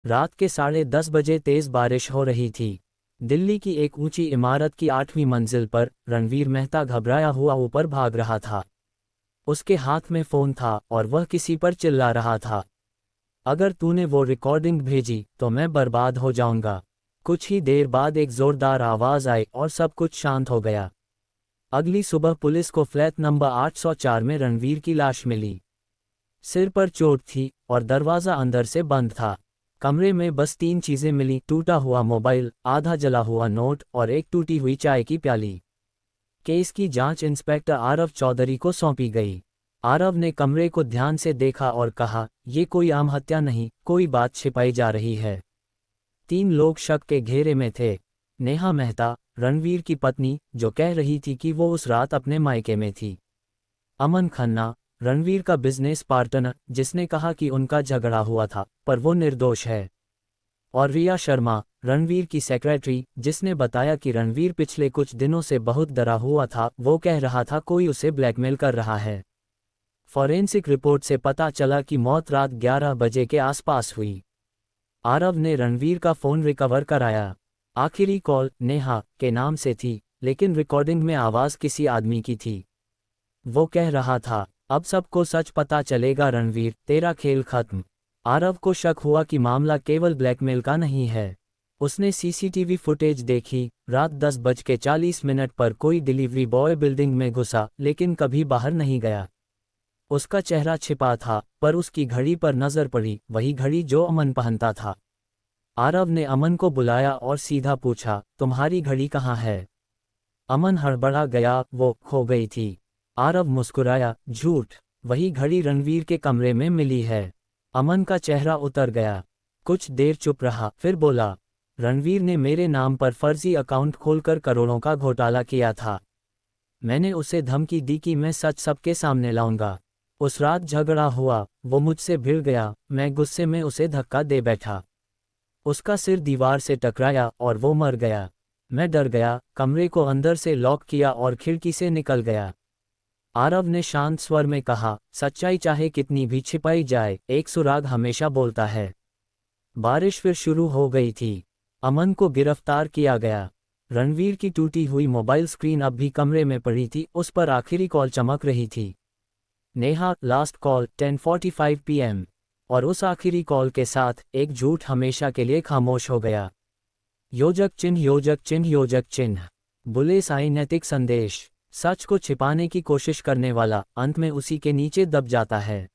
रात के 10:30 बजे तेज बारिश हो रही थी। दिल्ली की एक ऊंची इमारत की 8वीं मंजिल पर रणवीर मेहता घबराया हुआ ऊपर भाग रहा था। उसके हाथ में फोन था और वह किसी पर चिल्ला रहा था, अगर तूने वो रिकॉर्डिंग भेजी तो मैं बर्बाद हो जाऊंगा। कुछ ही देर बाद एक जोरदार आवाज आई और सब कुछ शांत हो गया। अगली सुबह पुलिस को फ्लैट नंबर 804 में रणवीर की लाश मिली। सिर पर चोट थी और दरवाज़ा अंदर से बंद था। कमरे में बस 3 चीज़ें मिली, टूटा हुआ मोबाइल, आधा जला हुआ नोट और एक टूटी हुई चाय की प्याली। केस की जांच इंस्पेक्टर आरव चौधरी को सौंपी गई। आरव ने कमरे को ध्यान से देखा और कहा, ये कोई आम हत्या नहीं, कोई बात छिपाई जा रही है। 3 लोग शक के घेरे में थे। नेहा मेहता, रणवीर की पत्नी, जो कह रही थी कि वो उस रात अपने मायके में थी। अमन खन्ना, रणवीर का बिजनेस पार्टनर, जिसने कहा कि उनका झगड़ा हुआ था पर वो निर्दोष है। और रिया शर्मा, रणवीर की सेक्रेटरी, जिसने बताया कि रणवीर पिछले कुछ दिनों से बहुत डरा हुआ था, वो कह रहा था कोई उसे ब्लैकमेल कर रहा है। फॉरेंसिक रिपोर्ट से पता चला कि मौत रात 11 बजे के आसपास हुई। आरव ने रणवीर का फ़ोन रिकवर कराया। आखिरी कॉल नेहा के नाम से थी, लेकिन रिकॉर्डिंग में आवाज़ किसी आदमी की थी। वो कह रहा था, अब सबको सच पता चलेगा रणवीर, तेरा खेल खत्म। आरव को शक हुआ कि मामला केवल ब्लैकमेल का नहीं है। उसने सीसीटीवी फुटेज देखी। रात 10:40 पर कोई डिलीवरी बॉय बिल्डिंग में घुसा लेकिन कभी बाहर नहीं गया। उसका चेहरा छिपा था, पर उसकी घड़ी पर नजर पड़ी, वही घड़ी जो अमन पहनता था। आरव ने अमन को बुलाया और सीधा पूछा, तुम्हारी घड़ी कहाँ है? अमन हड़बड़ा गया, वो खो गई थी। आरव मुस्कुराया, झूठ, वही घड़ी रणवीर के कमरे में मिली है। अमन का चेहरा उतर गया। कुछ देर चुप रहा, फिर बोला, रणवीर ने मेरे नाम पर फर्जी अकाउंट खोलकर करोड़ों का घोटाला किया था। मैंने उसे धमकी दी कि मैं सच सबके सामने लाऊंगा। उस रात झगड़ा हुआ, वो मुझसे भिड़ गया, मैं गुस्से में उसे धक्का दे बैठा। उसका सिर दीवार से टकराया और वो मर गया। मैं डर गया, कमरे को अंदर से लॉक किया और खिड़की से निकल गया। आरव ने शांत स्वर में कहा, सच्चाई चाहे कितनी भी छिपाई जाए, एक सुराग हमेशा बोलता है। बारिश फिर शुरू हो गई थी। अमन को गिरफ्तार किया गया। रणवीर की टूटी हुई मोबाइल स्क्रीन अब भी कमरे में पड़ी थी, उस पर आखिरी कॉल चमक रही थी। Neha, last call 10:45 PM। और उस आखिरी कॉल के साथ एक झूठ हमेशा के लिए खामोश हो गया। योजक चिन्ह, योजक चिन्ह, योजक चिन्ह। बुलेस आई नैतिक संदेश। सच को छिपाने की कोशिश करने वाला अंत में उसी के नीचे दब जाता है।